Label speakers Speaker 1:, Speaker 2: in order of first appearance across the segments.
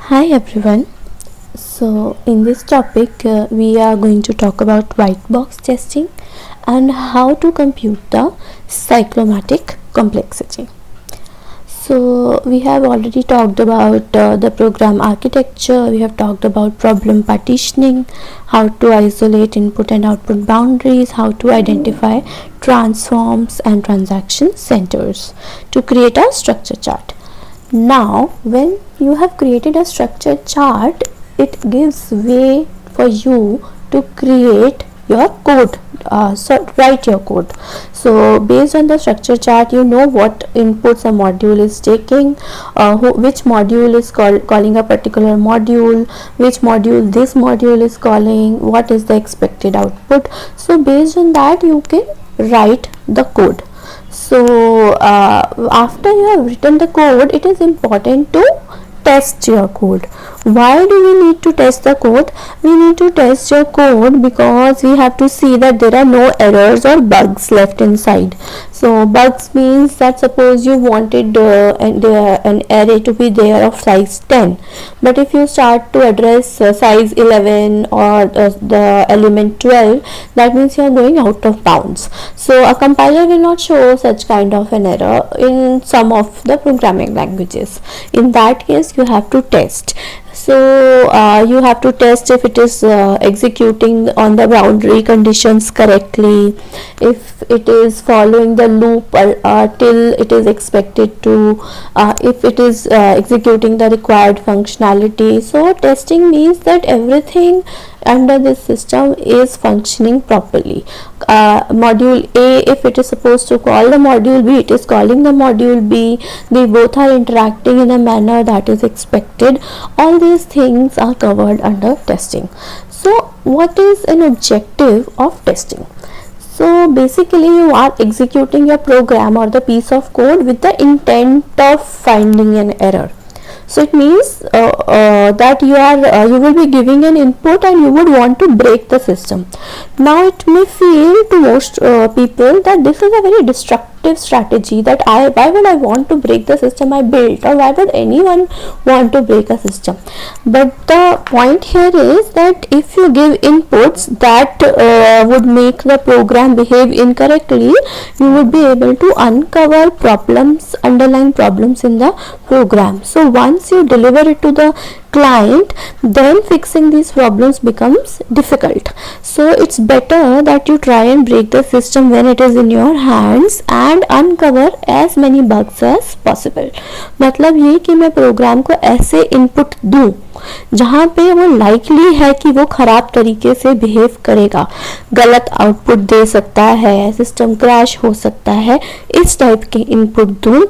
Speaker 1: Hi everyone. So, in this topic, we are going to talk about white box testing and how to compute the cyclomatic complexity. So, we have already talked about the program architecture, we have talked about problem partitioning, how to isolate input and output boundaries, how to identify transforms and transaction centers to create a structure chart. Now, when you have created a structure chart, it gives way for you to create your code, write your code. So based on the structure chart, you know what inputs a module is taking, which module is calling a particular module, which module this module is calling, what is the expected output. So based on that, you can write the code. So after you have written the code, it is important to test your code. Why do we need to test the code? We need to test your code because we have to see that there are no errors or bugs left inside. So bugs means that suppose you wanted an array to be there of size 10, but if you start to address size 11 or the element 12, that means you are going out of bounds. So a compiler will not show such kind of an error in some of the programming languages. In that case, you have to test. So you have to test if it is executing on the boundary conditions correctly, if it is following the loop till it is expected to, if it is executing the required functionality. So testing means that everything under this system is functioning properly. Module A, if it is supposed to call the module B, it is calling the module B. They both are interacting in a manner that is expected. All these things are covered under testing. So what is an objective of testing? So basically you are executing your program or the piece of code with the intent of finding an error. So it means that you will be giving an input and you would want to break the system. Now it may feel to most people that this is a very destructive strategy, that why would I want to break the system I built, or why would anyone want to break a system? But the point here is that if you give inputs that would make the program behave incorrectly, you would be able to uncover problems, underlying problems in the program. So once you deliver it to the client, then fixing these problems becomes difficult. So it's better that you try and break the system when it is in your hands and uncover as many bugs as possible. मतलब ये कि मैं programme को ऐसे input दूं जहाँ पे वो लाइकली है कि वो खराब तरीके से बिहेव करेगा, गलत आउटपुट दे सकता है, सिस्टम क्रैश हो सकता है, इस टाइप के इनपुट दूं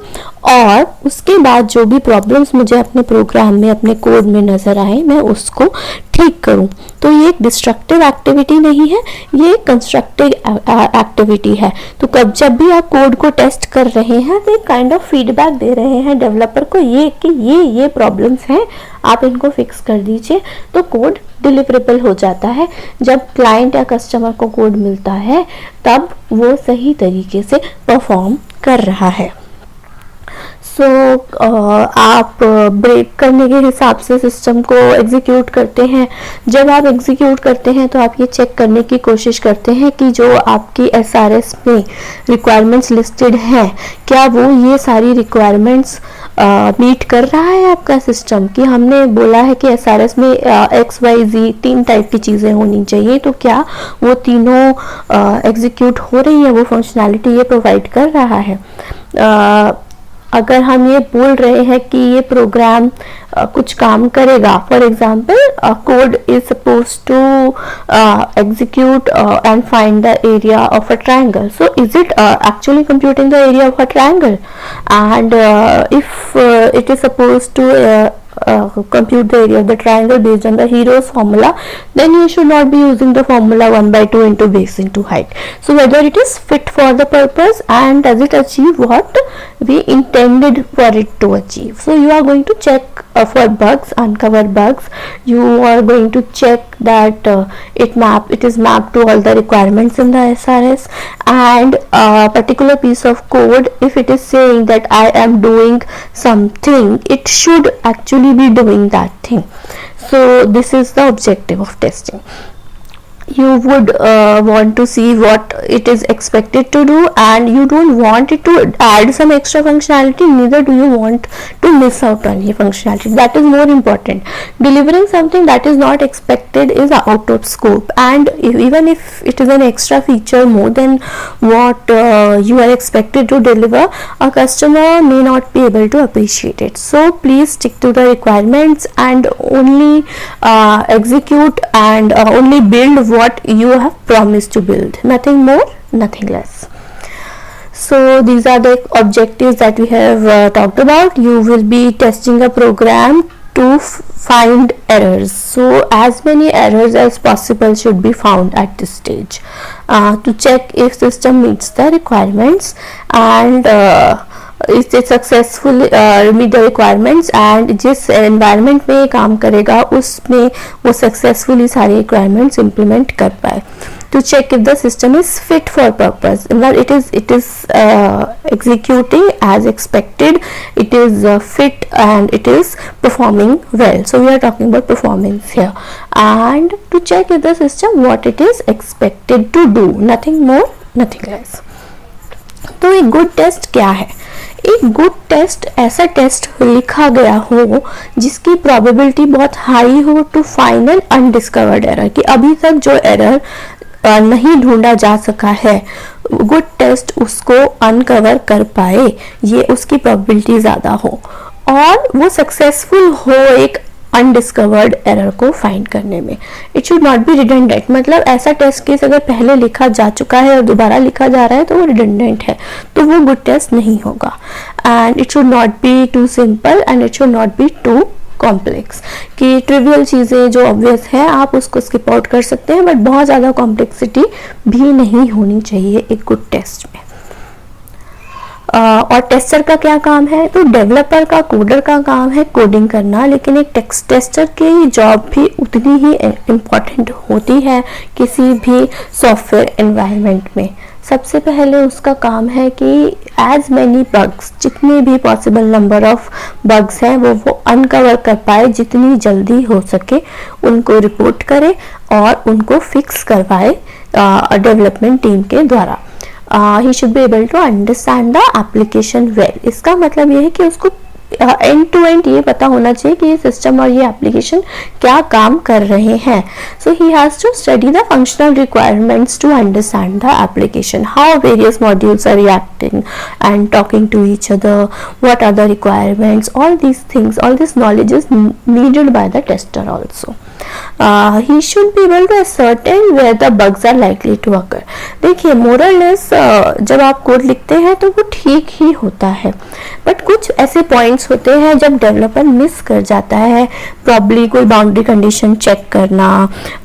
Speaker 1: और उसके बाद जो भी प्रॉब्लम्स मुझे अपने प्रोग्राम में, अपने कोड में नज़र आए, मैं उसको ठीक करूं. तो ये एक डिस्ट्रक्टिव एक्टिविटी नहीं है, ये एक कंस्ट्रक्टिव एक्टिविटी है. तो जब भी आप कोड को टेस्ट कर रहे हैं तो एक काइंड ऑफ फीडबैक दे रहे हैं डेवलपर को, ये कि ये प्रॉब्लम्स हैं, आप इनको फिक्स कर दीजिए. तो कोड डिलीवरेबल हो जाता है. जब क्लाइंट या कस्टमर को कोड मिलता है तब वो सही तरीके से परफॉर्म कर रहा है. सो आप ब्रेक करने के हिसाब से सिस्टम को एग्जीक्यूट करते हैं. जब आप एग्जीक्यूट करते हैं तो आप ये चेक करने की कोशिश करते हैं कि जो आपकी SRS में रिक्वायरमेंट्स लिस्टेड हैं, क्या वो ये सारी रिक्वायरमेंट्स मीट कर रहा है आपका सिस्टम. कि हमने बोला है कि SRS में XYZ 3 टाइप की चीज़ें होनी चाहिए, तो क्या वो तीनों एग्जीक्यूट हो रही है, वो फंक्शनैलिटी ये प्रोवाइड कर रहा है. अगर हम ये बोल रहे हैं कि ये प्रोग्राम कुछ काम करेगा, for example code is suppose to execute and find the area of a triangle. So is it actually computing the area of a triangle? And if it is supposed to compute the area of the triangle based on the hero's formula, then you should not be using the formula 1/2 into base into height. So whether it is fit for the purpose and does it achieve what we intended for it to achieve. So you are going to check for bugs, uncover bugs. You are going to check that it is mapped to all the requirements in the SRS, and a particular piece of code, if it is saying that I am doing something, it should actually actually be doing that thing. So this is the objective of testing. You would want to see what it is expected to do, and you don't want it to add some extra functionality, neither do you want to miss out on any functionality. That is more important. Delivering something that is not expected is out of scope, and even if it is an extra feature more than what you are expected to deliver, a customer may not be able to appreciate it. So please stick to the requirements and only execute and only build what you have promised to build, nothing more, nothing less. So these are the objectives that we have talked about. You will be testing a program to find errors, so as many errors as possible should be found at this stage to check if system meets the requirements and if it successfully meet the requirements, and जिस environment में काम करेगा उसमें वो successfully सारे requirements implement कर पाए. To check if the system is fit for purpose, well, it is executing as expected, it is fit and it is performing well. So we are talking about performance here. And to check if the system what it is expected to do, nothing more, nothing less. तो एक good taste क्या है? एक good taste ऐसा test लिखा गया हो जिसकी प्रोबेबिलिटी बहुत हाई हो to find an undiscovered error, कि अभी तक जो एरर नहीं ढूंढा जा सका है, गुड टेस्ट उसको अनकवर कर पाए, ये उसकी प्रोबेबिलिटी ज़्यादा हो और वो सक्सेसफुल हो एक अनडिस्कवर्ड एरर को फाइंड करने में. It should not B redundant, मतलब ऐसा टेस्ट केस अगर पहले लिखा जा चुका है और दोबारा लिखा जा रहा है तो वो रिडंडेंट है, तो वो गुड टेस्ट नहीं होगा. And it should not be too simple and it should not be too complex, कि ट्रिवियल चीज़ें जो ऑब्वियस है आप उसको स्किप आउट कर सकते हैं, बट बहुत ज़्यादा कॉम्प्लेक्सिटी भी नहीं होनी चाहिए एक गुड टेस्ट में. और टेस्टर का क्या काम है? तो डेवलपर का, कोडर का काम है कोडिंग करना, लेकिन एक टेस्टर की जॉब भी उतनी ही इम्पॉर्टेंट होती है किसी भी सॉफ्टवेयर एनवायरनमेंट में. सबसे पहले उसका काम है कि एज मैनी बग्स, जितने भी पॉसिबल नंबर ऑफ बग्स हैं वो अनकवर कर पाए, जितनी जल्दी हो सके उनको रिपोर्ट करे और उनको फिक्स करवाए डेवलपमेंट टीम के द्वारा. He should be able to understand the application well. इसका मतलब ये है कि उसको एंड टू एंड ये पता होना चाहिए कि ये सिस्टम और ये एप्लीकेशन क्या काम कर रहे हैं. So he has to study the functional requirements to understand the application, how various modules are reacting and talking to each other, what are the requirements, all these things, all this knowledge is needed by the tester also. He should be able to ascertain where the bugs are likely to occur. देखिए मोरलेस जब आप code लिखते हैं तो वो ठीक ही होता है, बट कुछ ऐसे पॉइंट्स होते हैं जब डेवलपर मिस कर जाता है. प्रॉब्ली कोई बाउंड्री कंडीशन चेक करना,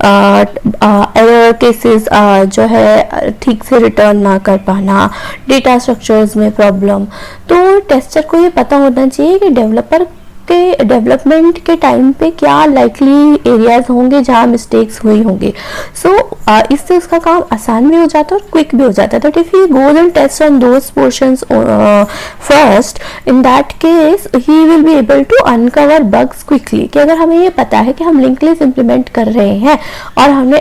Speaker 1: एरर केसेस जो है ठीक से रिटर्न ना कर पाना, डेटा स्ट्रक्चर्स में प्रॉब्लम. तो टेस्टर को ये पता होना चाहिए कि डेवलपर के डेवलपमेंट के टाइम पे क्या लाइकली एरियाज होंगे जहाँ मिस्टेक्स हुई होंगी. सो इससे उसका काम आसान भी हो जाता है और क्विक भी हो जाता है. But if he goes and test on those portions first, in that case he will be able to uncover bugs quickly. कि अगर हमें ये पता है कि हम लिंक लिस्ट इंप्लीमेंट कर रहे हैं और हमने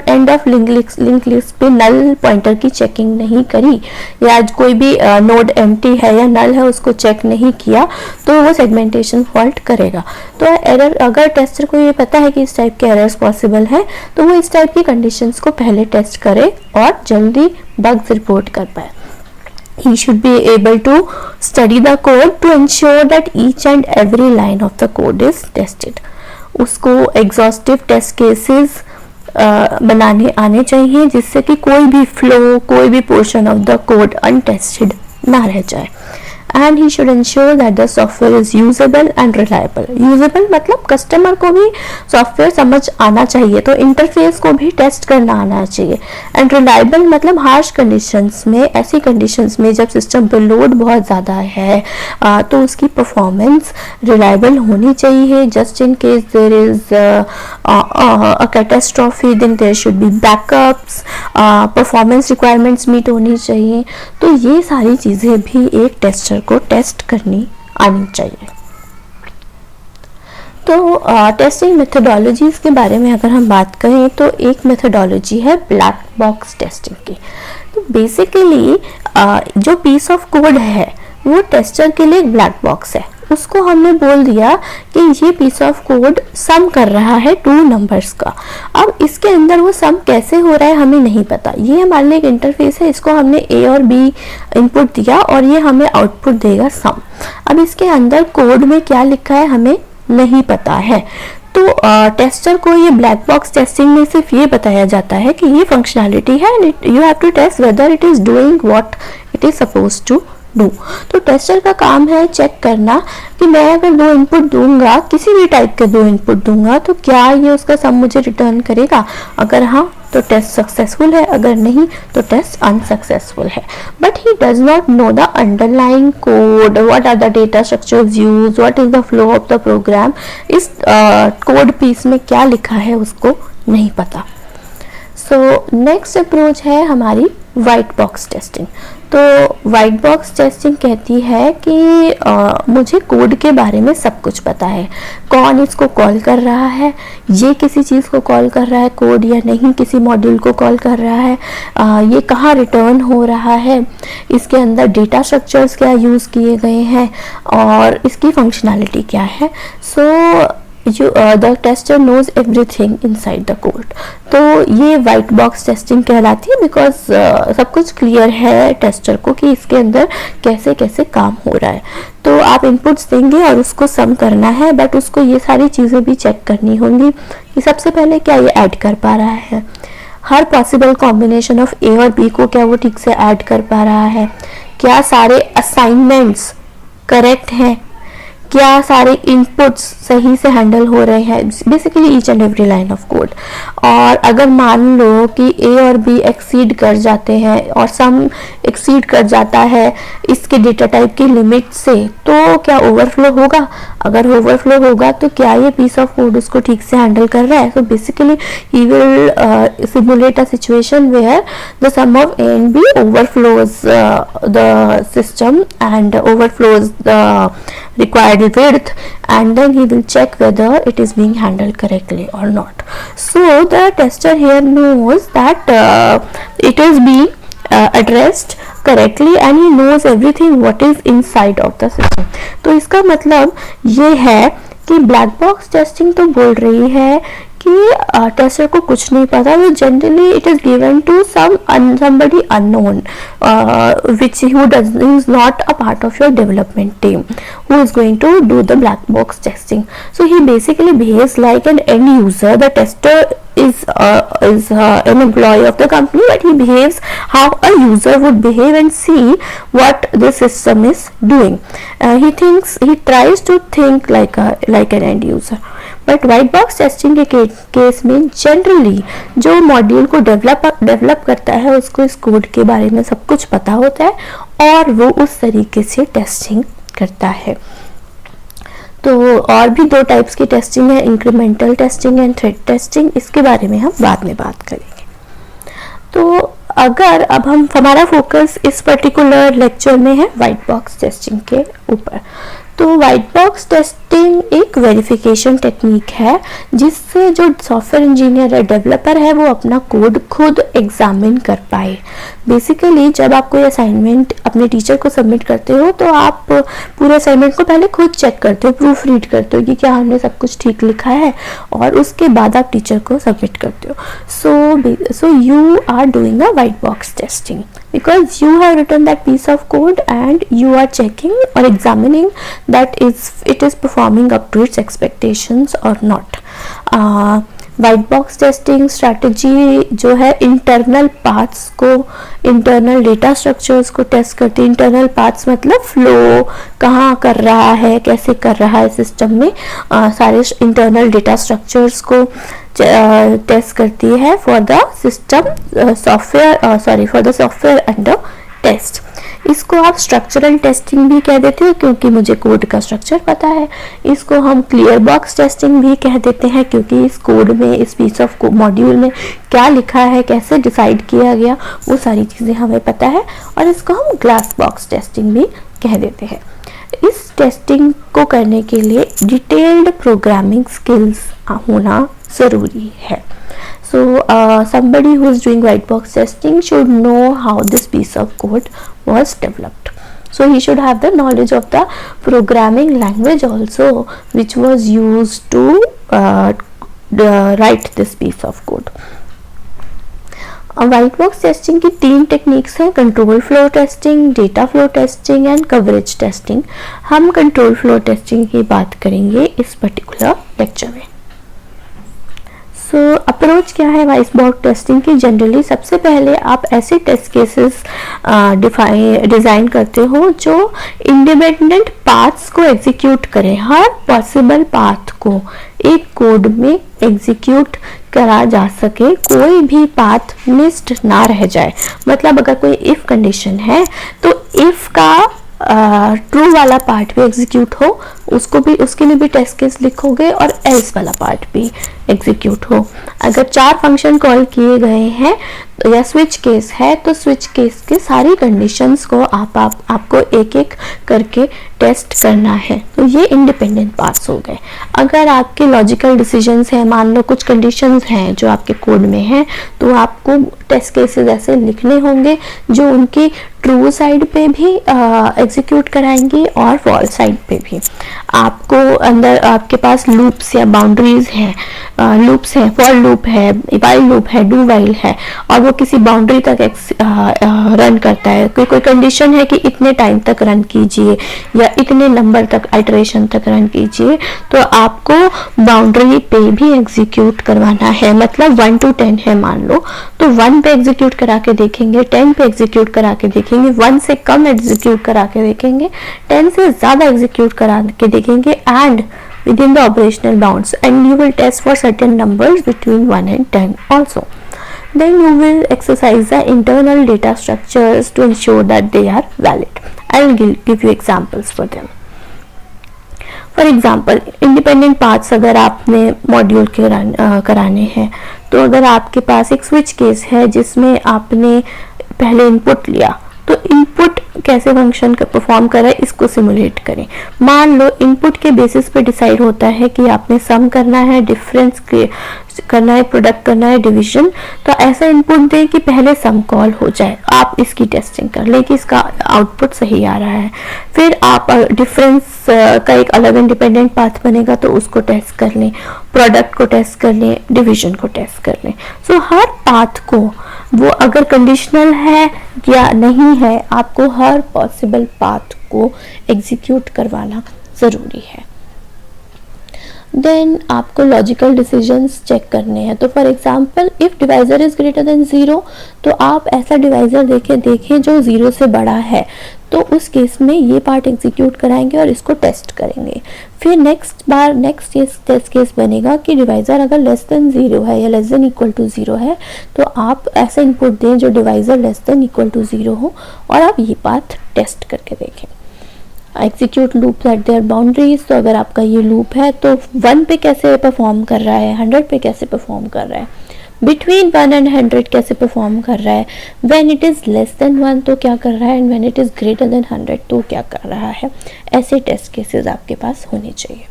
Speaker 1: एंड ऑफ लिंक लिस्ट पे नल पॉइंटर की चेकिंग नहीं करी, या कोई भी नोड एम्प्टी है या नल है उसको चेक नहीं किया, तो वो सेगमेंटेशन फॉल्ट करेगा. तो एरर, अगर टेस्टर को ये पता है कि इस टाइप के एरर्स पॉसिबल है, तो वो इस टाइप की कंडीशंस को पहले टेस्ट करे और जल्दी बग्स रिपोर्ट कर पाए. He should be able to study the code to ensure that each and every line of the code is tested. उसको exhaustive test cases बनाने आने चाहिए जिससे कि कोई भी फ्लो, कोई भी portion of the code untested ना रह जाए. And he should ensure that the software is usable and reliable. Usable मतलब कस्टमर को भी सॉफ्टवेयर समझ आना चाहिए, तो इंटरफेस को भी टेस्ट करना आना चाहिए. एंड रिलायबल मतलब हार्श कंडीशंस में, ऐसी कंडीशंस में जब सिस्टम पे लोड बहुत ज़्यादा है तो उसकी परफॉर्मेंस रिलायबल होनी चाहिए. Just in case there is a catastrophe, then there should be backups, performance requirements meet होनी चाहिए. तो ये सारी चीज़ें भी एक टेस्टर को टेस्ट करनी आनी चाहिए. तो टेस्टिंग मेथडोलॉजीज़ के बारे में अगर हम बात करें तो एक मेथडोलॉजी है ब्लैक बॉक्स टेस्टिंग की। तो बेसिकली जो पीस ऑफ कोड है वो टेस्टर के लिए एक ब्लैक बॉक्स है। उसको हमने बोल दिया कि ये पीस ऑफ कोड सम कर रहा है 2 नंबर्स का। अब इसके अंदर वो सम कैसे हो रहा है हमें नहीं पता। ये हमारे लिए एक इंटरफेस है, इसको हमने ए और बी इनपुट दिया और ये हमें आउटपुट देगा सम। अब इसके अंदर कोड में क्या लिखा है हमें नहीं पता है। तो टेस्टर को ये ब्लैक बॉक्स टेस्टिंग में सिर्फ ये बताया जाता है कि ये फंक्शनैलिटी है, you have to test whether it is doing what it is suppose to do. तो टेस्टर का काम है चेक करना कि मैं अगर 2 इनपुट दूंगा, किसी भी टाइप के 2 इनपुट दूंगा, तो क्या ये उसका सम मुझे रिटर्न करेगा। अगर हाँ तो टेस्ट सक्सेसफुल है, अगर नहीं तो टेस्ट अनसक्सेसफुल है। But he does not know the underlying code, what are the data structures use, what is the flow of the program. इस कोड पीस में क्या लिखा है उसको नहीं पता। सो नेक्स्ट अप्रोच है हमारी वाइट बॉक्स टेस्टिंग। तो वाइट बॉक्स टेस्टिंग कहती है कि मुझे कोड के बारे में सब कुछ पता है, कौन इसको कॉल कर रहा है, ये किसी चीज़ को कॉल कर रहा है कोड या नहीं, किसी मॉड्यूल को कॉल कर रहा है, ये कहाँ रिटर्न हो रहा है, इसके अंदर डेटा स्ट्रक्चर्स क्या यूज़ किए गए हैं और इसकी फंक्शनैलिटी क्या है। So the tester knows everything inside the code. तो ये वाइट बॉक्स टेस्टिंग कहलाती है बिकॉज सब कुछ क्लियर है टेस्टर को कि इसके अंदर कैसे कैसे काम हो रहा है। तो आप इनपुट्स देंगे और उसको सम करना है, बट उसको ये सारी चीज़ें भी चेक करनी होंगी कि सबसे पहले क्या ये ऐड कर पा रहा है, हर पॉसिबल कॉम्बिनेशन ऑफ ए और बी को क्या वो ठीक से ऐड कर पा रहा है, क्या सारे असाइनमेंट्स करेक्ट हैं, क्या सारे इनपुट्स सही से हैंडल हो रहे हैं, basically each and every line of code. और अगर मान लो कि ए और बी एक्सीड कर जाते हैं और सम एक्सीड कर जाता है इसके डेटा टाइप की लिमिट से, तो क्या ओवरफ्लो होगा। अगर ओवरफ्लो होगा तो क्या ये पीस ऑफ कोड उसको ठीक से हैंडल कर रहा है। So basically he will simulate a situation where the sum of A and B overflows the system and overflows the required width, and then he will check whether it is being handled correctly or not. So the tester here knows that it is being addressed correctly and he knows everything what is inside of the system. तो इसका मतलब ये है कि black box testing तो बोल रही है कि टेस्टर को कुछ नहीं पता, तो generally it is given to somebody unknown which who is not a part of your development team, who is going to do the black box testing. So he basically behaves like an end user. The tester is an employee of the company, but he behaves how a user would behave and see what the system is doing. He tries to think like an end user. But white box testing के case में generally जो module को develop करता है उसको इस code के बारे में सब कुछ पता होता है और वो उस तरीके से टेस्टिंग करता है। तो और भी 2 टाइप्स की टेस्टिंग है, incremental testing and thread testing. इसके बारे में हम बाद में बात करेंगे। तो अगर अब हमारा फोकस इस पर्टिकुलर लेक्चर में है वाइट बॉक्स टेस्टिंग के ऊपर। तो वाइट बॉक्स टेस्टिंग एक वेरिफिकेशन टेक्निक है जिससे जो सॉफ्टवेयर इंजीनियर है, डेवलपर है, वो अपना कोड खुद एग्जामिन कर पाए। बेसिकली जब आप कोई असाइनमेंट अपने टीचर को सबमिट करते हो तो आप पूरे असाइनमेंट को पहले खुद चेक करते हो, प्रूफ रीड करते हो कि क्या हमने सब कुछ ठीक लिखा है और उसके बाद आप टीचर को सबमिट करते हो। So you are doing a white box testing because you have written that piece of code and you are checking or examining that it is performing up to its expectations or not. White box testing strategy जो है internal paths को, internal data structures को test करती है। Internal paths मतलब flow कहाँ कर रहा है, कैसे कर रहा है सिस्टम में, सारे इंटरनल डेटा स्ट्रक्चर्स को टेस्ट करती है for the system for the software under test. इसको आप स्ट्रक्चरल टेस्टिंग भी कह देते हो क्योंकि मुझे कोड का स्ट्रक्चर पता है। इसको हम क्लियर बॉक्स टेस्टिंग भी कह देते हैं क्योंकि इस कोड में, इस पीस ऑफ मॉड्यूल में क्या लिखा है, कैसे डिसाइड किया गया, वो सारी चीज़ें हमें पता है। और इसको हम ग्लास बॉक्स टेस्टिंग भी कह देते हैं। इस टेस्टिंग को करने के लिए डिटेल्ड प्रोग्रामिंग स्किल्स होना ज़रूरी है. So somebody who is doing white box testing should know how this piece of code was developed. So he should have the knowledge of the programming language also, which was used to write this piece of code. White box testing की 3 techniques हैं, control flow testing, data flow testing and coverage testing. हम control flow testing की बात करेंगे इस particular lecture में. सो approach क्या है वाइट बॉक्स टेस्टिंग की? जनरली सबसे पहले आप ऐसे टेस्ट केसेस डिज़ाइन करते हो जो इंडिपेंडेंट पाथ्स को एग्जीक्यूट करें. हर पॉसिबल पाथ को एक कोड में एग्जीक्यूट करा जा सके, कोई भी पाथ मिस्ड ना रह जाए. मतलब अगर कोई इफ कंडीशन है तो इफ का ट्रू वाला पार्ट भी एग्जीक्यूट हो, उसको भी, उसके लिए भी टेस्ट केस लिखोगे और एल्स वाला पार्ट भी एग्जीक्यूट हो. अगर 4 फंक्शन कॉल किए गए हैं या स्विच केस है तो स्विच केस के सारी कंडीशंस को आपको एक एक करके टेस्ट करना है. तो ये इंडिपेंडेंट पार्ट्स हो गए. अगर आपके लॉजिकल डिसीजंस हैं, मान लो कुछ कंडीशंस हैं जो आपके कोड में हैं, तो आपको टेस्ट केसेस ऐसे लिखने होंगे जो उनकी ट्रू साइड पे भी एग्जीक्यूट कराएंगे और फॉल्स साइड पे भी. आपको अंदर आपके पास लूप्स या बाउंड्रीज हैं, लूप्स हैं, फॉर लूप है, वाइल लूप है, डू वाइल है, और वो किसी बाउंड्री तक रन करता है. कोई कंडीशन है कि इतने टाइम तक रन कीजिए या इतने नंबर तक आइटरेशन तक रन कीजिए, तो आपको बाउंड्री पे भी एग्जीक्यूट करवाना है. मतलब 1 to 10 है मान लो, तो 1 पे एग्जीक्यूट करा के देखेंगे, 10 पे एग्जीक्यूट करा के देखेंगे, 1 से कम एग्जीक्यूट करा के देखेंगे, 10 से ज़्यादा एग्जीक्यूट करा के देखेंगे, and within the operational bounds, and you will test for certain numbers between 1 and 10 also. Then you will exercise the internal data structures to ensure that they are valid. I will give you examples for them. For example, independent paths अगर आपने module के कराने हैं, तो अगर आपके पास एक switch case है जिसमें आपने पहले इनपुट लिया, तो इनपुट कैसे फंक्शन परफॉर्म कर रहा है इसको सिमुलेट करें. मान लो इनपुट के बेसिस पे डिसाइड होता है कि आपने सम करना है, डिफरेंस करना है, प्रोडक्ट करना है, डिवीजन. तो ऐसा इनपुट दें कि पहले सम कॉल हो जाए, आप इसकी टेस्टिंग कर लें कि इसका आउटपुट सही आ रहा है. फिर आप डिफरेंस का एक अलग इंडिपेंडेंट पाथ बनेगा तो उसको टेस्ट कर लें, प्रोडक्ट को टेस्ट कर लें, डिवीजन को टेस्ट कर लें. सो हर पाथ को, वो अगर कंडीशनल है या नहीं है, आपको हर पॉसिबल पाथ को एग्जीक्यूट करवाना ज़रूरी है. देन आपको लॉजिकल डिसीजंस चेक करने हैं. तो for example if divisor is greater than 0, तो आप ऐसा डिवाइजर देखें जो 0 से बड़ा है, तो उस केस में ये पार्ट एग्जीक्यूट कराएंगे और इसको टेस्ट करेंगे. फिर नेक्स्ट टेस्ट केस बनेगा कि डिवाइजर अगर लेस देन 0 है या लेस देन इक्वल टू 0 है, तो आप ऐसा इनपुट दें जो divisor less than equal to 0 हो और आप ये पाथ टेस्ट करके देखें. Execute loop at their boundaries. तो अगर आपका ये लूप है तो 1 पे कैसे परफॉर्म कर रहा है, 100 पे कैसे परफॉर्म कर रहा है, बिटवीन 1 and 100 कैसे परफॉर्म कर रहा है, when it is less than 1 तो क्या कर रहा है, and when it is greater than 100 तो क्या कर रहा है. ऐसे टेस्ट केसेस आपके पास होने चाहिए.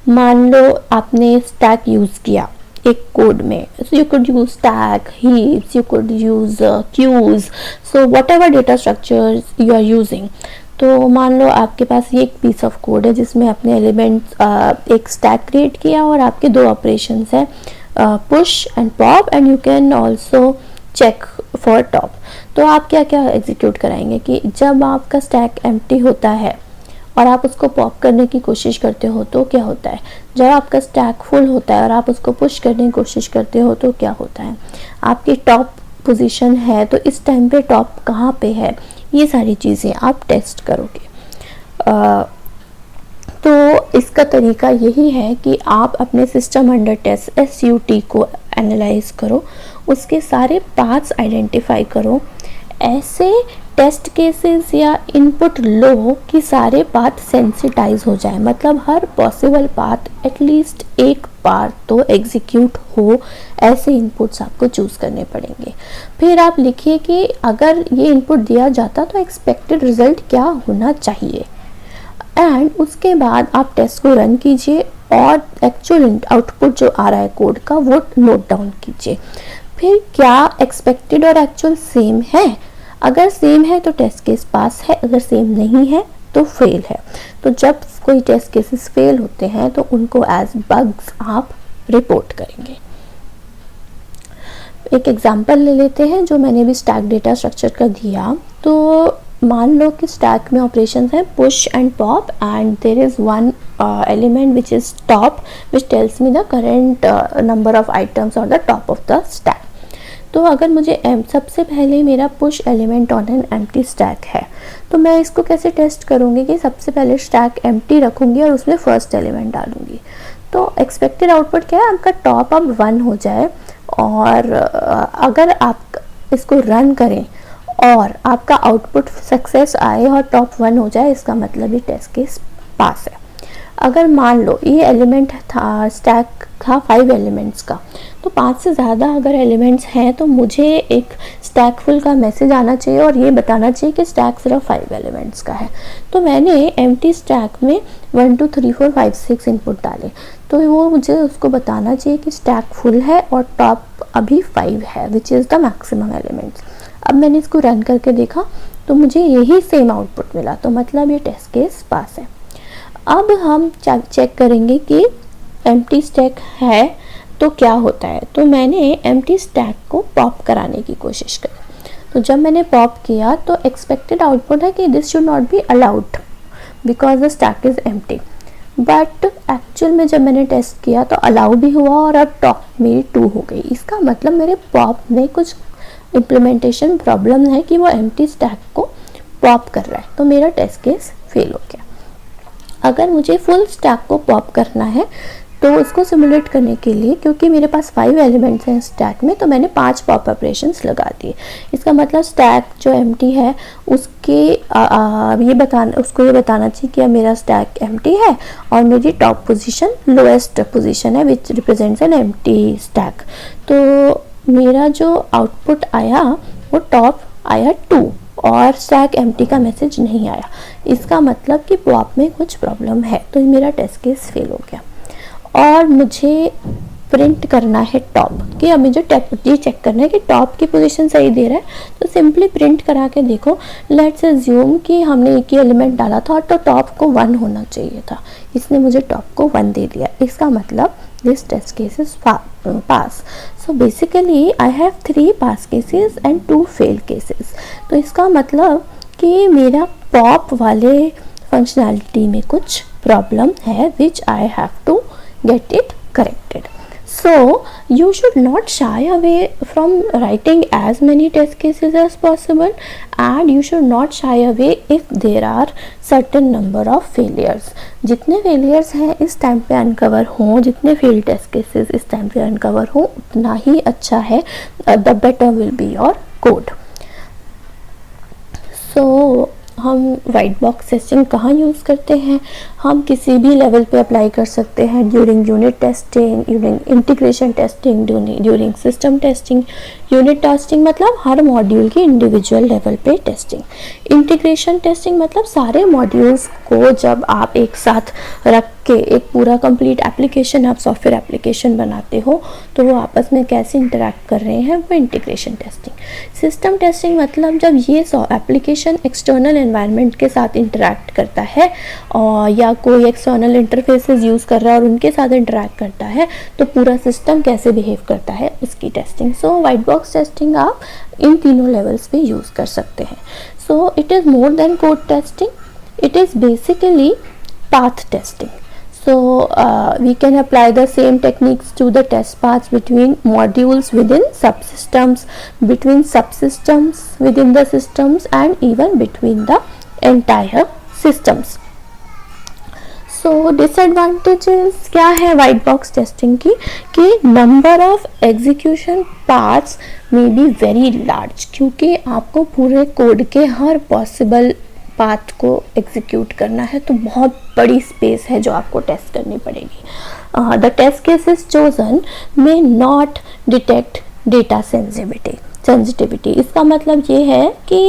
Speaker 1: मान लो आपने स्टैक यूज़ किया एक कोड में, so you could use stack, heaps, you could use queues, so whatever data structures you are using. तो मान लो आपके पास ये एक पीस ऑफ कोड है जिसमें आपने एलिमेंट एक स्टैक क्रिएट किया और आपके 2 ऑपरेशंस हैं, push and pop, and you can also check for top. तो आप क्या क्या एग्जीक्यूट कराएंगे कि जब आपका स्टैक एम्प्टी होता है और आप उसको पॉप करने की कोशिश करते हो तो क्या होता है, जब आपका स्टैक फुल होता है और आप उसको पुश करने की कोशिश करते हो तो क्या होता है, आपकी टॉप पोजीशन है तो इस टाइम पे टॉप कहाँ पे है, ये सारी चीज़ें आप टेस्ट करोगे. तो इसका तरीका यही है कि आप अपने सिस्टम अंडर टेस्ट SUT को एनालाइज करो, उसके सारे पाथ्स आइडेंटिफाई करो, ऐसे टेस्ट केसेस या इनपुट लो कि सारे पाथ सेंसिटाइज हो जाए. मतलब हर पॉसिबल पाथ एटलीस्ट एक बार तो एग्जीक्यूट हो, ऐसे इनपुट्स आपको चूज़ करने पड़ेंगे. फिर आप लिखिए कि अगर ये इनपुट दिया जाता तो एक्सपेक्टेड रिजल्ट क्या होना चाहिए. एंड उसके बाद आप टेस्ट को रन कीजिए और एक्चुअल आउटपुट जो आ रहा है कोड का वो नोट डाउन कीजिए। फिर क्या एक्सपेक्टेड और एक्चुअल सेम है? अगर सेम है तो टेस्ट केस पास है, अगर सेम नहीं है तो फेल है। तो जब कोई टेस्ट केसेस फेल होते हैं तो उनको एज बग्स आप रिपोर्ट करेंगे। एक एग्जांपल ले लेते हैं जो मैंने भी स्टैक डेटा स्ट्रक्चर का दिया। तो मान लो कि स्टैक में ऑपरेशंस हैं push and pop and there is one element which is top which tells me the current number of items on the top of the stack. तो अगर मुझे सबसे पहले मेरा push element on an empty stack है तो मैं इसको कैसे टेस्ट करूँगी कि सबसे पहले स्टैक एम्प्टी रखूँगी और उसमें फर्स्ट एलिमेंट डालूँगी। तो एक्सपेक्टेड आउटपुट क्या है, आपका टॉप अब 1 हो जाए और अगर आप इसको रन करें और आपका आउटपुट सक्सेस आए और टॉप 1 हो जाए, इसका मतलब ये टेस्ट केस पास है। अगर मान लो ये एलिमेंट था, स्टैक था 5 एलिमेंट्स का, तो 5 से ज़्यादा अगर एलिमेंट्स हैं तो मुझे एक स्टैक फुल का मैसेज आना चाहिए और ये बताना चाहिए कि स्टैक सिर्फ 5 एलिमेंट्स का है। तो मैंने एम्प्टी स्टैक में 1 2 3 4 5 6 इनपुट डाले, तो वो मुझे उसको बताना चाहिए कि स्टैक फुल है और टॉप अभी 5 है which is the maximum elements. अब मैंने इसको रन करके देखा तो मुझे यही सेम आउटपुट मिला, तो मतलब ये टेस्ट केस पास है। अब हम चेक करेंगे कि एम्प्टी स्टैक है तो क्या होता है। तो मैंने एम्प्टी स्टैक को पॉप कराने की कोशिश करी। तो जब मैंने पॉप किया तो एक्सपेक्टेड आउटपुट है कि this should not be allowed because the stack is empty, but actual में जब मैंने टेस्ट किया तो अलाउ भी हुआ और अब टॉप मेरी 2 हो गई। इसका मतलब मेरे पॉप में कुछ इम्प्लीमेंटेशन प्रॉब्लम है कि वो एम्प्टी स्टैक को पॉप कर रहा है, तो मेरा टेस्ट केस फेल हो गया। अगर मुझे फुल स्टैक को पॉप करना है तो उसको सिमुलेट करने के लिए, क्योंकि मेरे पास 5 एलिमेंट्स हैं स्टैक में, तो मैंने 5 पॉप ऑपरेशंस लगा दिए। इसका मतलब स्टैक जो एम्प्टी है उसके उसको ये बताना चाहिए कि मेरा स्टैक एम्प्टी है और मेरी टॉप पोजीशन लोएस्ट पोजीशन है विच रिप्रेजेंट्स एन एम्प्टी स्टैक। तो मेरा जो आउटपुट आया वो टॉप आया 2 और स्टैक एम्प्टी का मैसेज नहीं आया। इसका मतलब कि पॉप में कुछ प्रॉब्लम है, तो मेरा टेस्ट केस फेल हो गया। और मुझे प्रिंट करना है टॉप, कि अब मुझे ये चेक करना है कि टॉप की पोजीशन सही दे रहा है। तो सिंपली प्रिंट करा के देखो, लेट्स अज्यूम कि हमने एक ही एलिमेंट डाला था तो टॉप को 1 होना चाहिए था, इसने मुझे टॉप को 1 दे दिया। इसका मतलब this test case is pass. So basically I have 3 pass cases and 2 fail cases. तो इसका मतलब कि मेरा पॉप वाले फंक्शनैलिटी में कुछ प्रॉब्लम है which I have to get it corrected. So you should not shy away from writing as many test cases as possible, and you should not shy away if there are certain number of failures. जितने failures हैं इस time पे uncover हों, जितने fail test cases इस time पे uncover हों, उतना ही अच्छा है, the better will be your code. So हम वाइट बॉक्स टेस्टिंग कहाँ यूज़ करते हैं? हम किसी भी लेवल पे अप्लाई कर सकते हैं, during unit testing, during integration testing, during system testing. Unit testing मतलब हर मॉड्यूल की इंडिविजुअल लेवल पे टेस्टिंग। इंटीग्रेशन टेस्टिंग मतलब सारे मॉड्यूल्स को जब आप एक साथ रख के एक पूरा कंप्लीट एप्लीकेशन, आप सॉफ्टवेयर एप्लीकेशन बनाते हो तो वो आपस में कैसे इंटरेक्ट कर रहे हैं, वो इंटीग्रेशन टेस्टिंग। सिस्टम टेस्टिंग मतलब जब ये एप्लीकेशन एक्सटर्नल एनवायरनमेंट के साथ इंटरेक्ट करता है और या कोई एक्सटर्नल इंटरफेसेस यूज़ कर रहा है और उनके साथ इंटरेक्ट करता है तो पूरा सिस्टम कैसे बिहेव करता है, इसकी testing. So white box testing आप इन तीनों लेवल्स पे यूज़ कर सकते हैं। So it is more than code testing, it is basically path testing. So we can apply the same techniques to the test paths between modules within subsystems, between subsystems within the systems, and even between the entire systems. So disadvantages क्या है white box testing की, कि number of execution paths may be very large, क्योंकि आपको पूरे code के हर possible path को execute करना है, तो बहुत बड़ी स्पेस है जो आपको टेस्ट करनी पड़ेगी। The test cases chosen may not detect data sensitivity. इसका मतलब ये है कि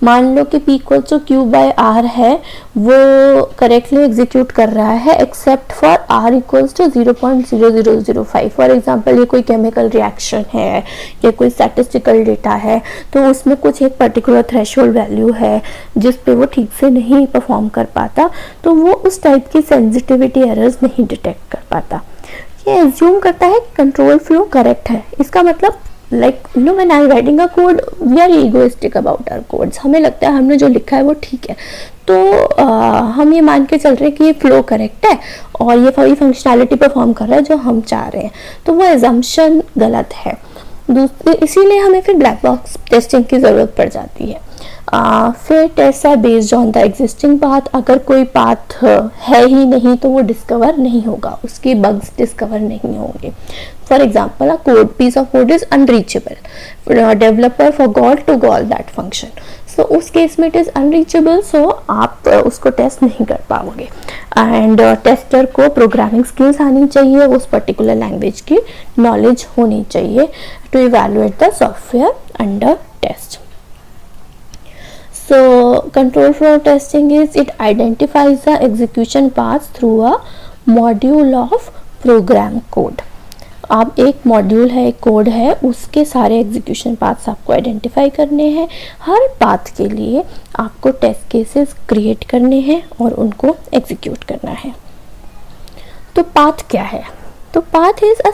Speaker 1: मान लो कि p equal to q by r है, वो करेक्टली एग्जीक्यूट कर रहा है except for r equals to 0.0005। For example ये कोई केमिकल रिएक्शन है या कोई स्टैटिस्टिकल डेटा है, तो उसमें कुछ एक पर्टिकुलर थ्रेशोल्ड वैल्यू है जिस पे वो ठीक से नहीं परफॉर्म कर पाता, तो वो उस टाइप की सेंसिटिविटी एरर्स नहीं डिटेक्ट कर पाता। ये एज्यूम करता है कंट्रोल फ्लो करेक्ट है। इसका मतलब like you know when I am writing a code we are egoistic about our codes, हमें लगता है हमने जो लिखा है वो ठीक है, तो हम ये मान के चल रहे हैं कि ये फ्लो करेक्ट है और ये वही फंक्शनैलिटी परफॉर्म कर रहा है जो हम चाह रहे हैं, तो वो एजम्पशन गलत है। इसीलिए हमें फिर ब्लैक बॉक्स टेस्टिंग की ज़रूरत पड़ जाती है। फिर test are based on the existing path. अगर कोई पाथ है ही नहीं तो वो डिस्कवर नहीं होगा, उसकी बग्स डिस्कवर नहीं होंगे। For example a code piece of code is unreachable, developer forgot to call that function, so उस केस में इट इज अनरीचेबल, सो आप उसको टेस्ट नहीं कर पाओगे। एंड टेस्टर को प्रोग्रामिंग स्किल्स आनी चाहिए, उस पर्टिकुलर लैंग्वेज की नॉलेज होनी चाहिए to evaluate the software under test. So control flow testing is it identifies the execution path through a module of program code। अब एक मॉड्यूल है, एक कोड है, उसके सारे एग्जीक्यूशन पाथ्स आपको आइडेंटिफाई करने हैं। हर पाथ के लिए आपको टेस्ट केसेस क्रिएट करने हैं और उनको एग्जीक्यूट करना है। तो पाथ क्या है? तो path is a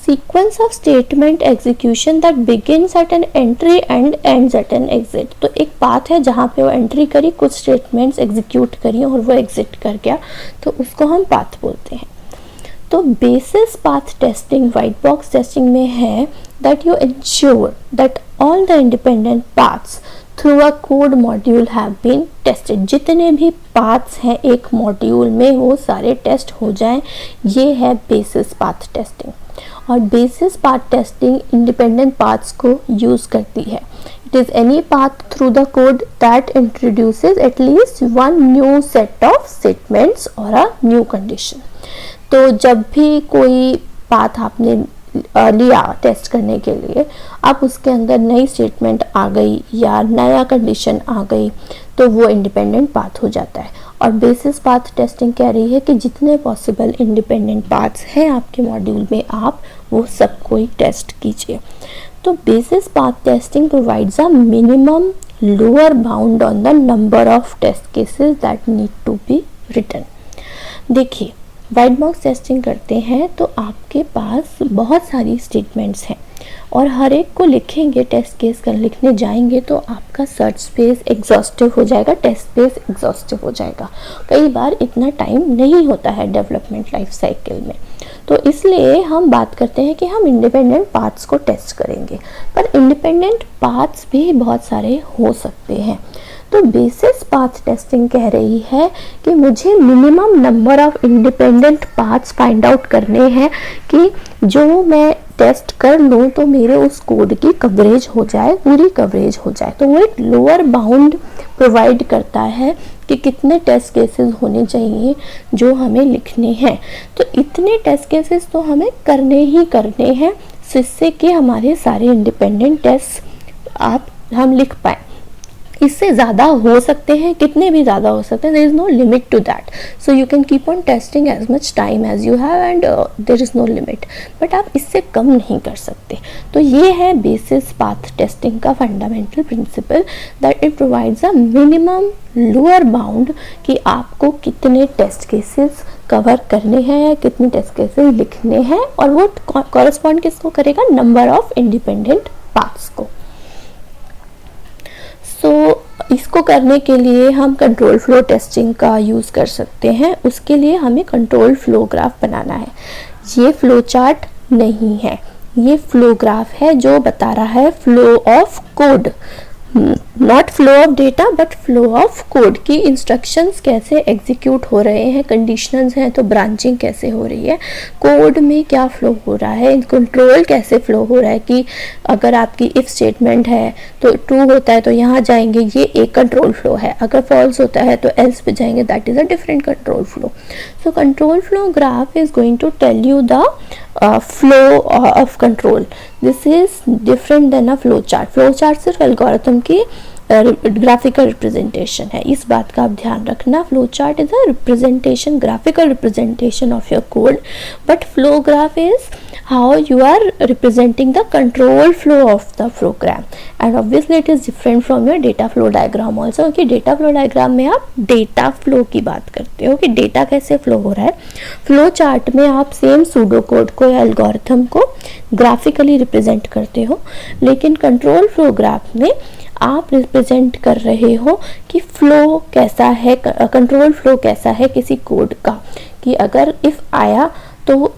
Speaker 1: sequence of statement execution that begins at an entry and ends at an exit। तो एक path है जहाँ पे वो एंट्री करी, कुछ स्टेटमेंट्स एग्जीक्यूट करी और वो एग्जिट कर गया, तो उसको हम path बोलते हैं। तो basis path testing white box testing में है that you ensure that all the independent paths through a code module have been tested। जितने भी पाथ्स हैं एक मॉड्यूल में वो सारे टेस्ट हो जाएं, ये है बेसिस पाथ टेस्टिंग। और basis path testing independent paths को यूज़ करती है। It is any path through the code that introduces at least one new set of statements और अ न्यू कंडीशन। तो जब भी कोई पाथ आपने लिया टेस्ट करने के लिए, अब उसके अंदर नई स्टेटमेंट आ गई या नया कंडीशन आ गई, तो वो इंडिपेंडेंट पाथ हो जाता है। और बेसिस पाथ टेस्टिंग कह रही है कि जितने पॉसिबल इंडिपेंडेंट पाथ्स हैं आपके मॉड्यूल में, आप वो सबको ही टेस्ट कीजिए। तो basis path testing provides a minimum lower bound on the number of test cases that need to be written. देखिए, वाइट बॉक्स टेस्टिंग करते हैं तो आपके पास बहुत सारी स्टेटमेंट्स हैं और हर एक को लिखेंगे, टेस्ट केस कर लिखने जाएंगे तो आपका सर्च स्पेस एग्जॉस्टिव हो जाएगा, टेस्ट स्पेस एग्जॉस्टिव हो जाएगा। कई बार इतना टाइम नहीं होता है डेवलपमेंट लाइफ साइकिल में, तो इसलिए हम बात करते हैं कि हम इंडिपेंडेंट पाथ्स को टेस्ट करेंगे। पर इंडिपेंडेंट पाथ्स भी बहुत सारे हो सकते हैं। तो बेसिस पाथ टेस्टिंग कह रही है कि मुझे minimum number of independent paths find out करने हैं कि जो मैं टेस्ट कर लूँ तो मेरे उस कोड की कवरेज हो जाए, पूरी कवरेज हो जाए। तो वो एक लोअर बाउंड प्रोवाइड करता है कि कितने टेस्ट केसेस होने चाहिए जो हमें लिखने हैं। तो इतने टेस्ट केसेस तो हमें करने ही करने हैं जिससे कि हमारे सारे इंडिपेंडेंट टेस्ट हम लिख पाएँ। इससे ज़्यादा हो सकते हैं, कितने भी ज़्यादा हो सकते हैं, there is no limit to that. So you can keep on testing as much time as you have and there is no limit, but आप इससे कम नहीं कर सकते। तो ये है बेसिस पाथ टेस्टिंग का fundamental principle, that it provides a minimum lower bound कि आपको कितने टेस्ट केसेस कवर करने हैं या कितने टेस्ट केसेस लिखने हैं, और वो कॉरेस्पॉन्ड किसको करेगा? नंबर ऑफ इंडिपेंडेंट पाथ्स को। तो इसको करने के लिए हम कंट्रोल फ्लो टेस्टिंग का यूज़ कर सकते हैं। उसके लिए हमें कंट्रोल फ्लो ग्राफ बनाना है। ये फ्लो चार्ट नहीं है, ये फ्लो ग्राफ है जो बता रहा है flow of code, not flow of data but flow of code की इंस्ट्रक्शंस कैसे एग्जीक्यूट हो रहे हैं। कंडीशंस हैं तो ब्रांचिंग कैसे हो रही है, कोड में क्या फ्लो हो रहा है, कंट्रोल कैसे फ्लो हो रहा है कि अगर आपकी इफ स्टेटमेंट है तो ट्रू होता है तो यहाँ जाएंगे, ये एक कंट्रोल फ्लो है। अगर फॉल्स होता है तो एल्स पे जाएंगे, that is a different control flow. So control flow graph is going to tell you the flow of control. This is different than a flow chart. Flow chart सिर्फ algorithm की graphical representation है, इस बात का आप ध्यान रखना. Flow chart is a representation, graphical representation of your code, but flow graph is how you are representing the control flow of the program, and obviously it is different from your data flow diagram also. कि data flow diagram में आप data flow की बात करते हो कि data कैसे flow हो रहा है. flow chart में आप सेम सूडो कोड को या एल्गोरिथम को ग्राफिकली रिप्रेजेंट करते हो, लेकिन कंट्रोल फ्लो ग्राफ में आप रिप्रेजेंट कर रहे हो कि फ्लो कैसा है, कंट्रोल फ्लो कैसा है किसी कोड का, कि अगर इफ आया तो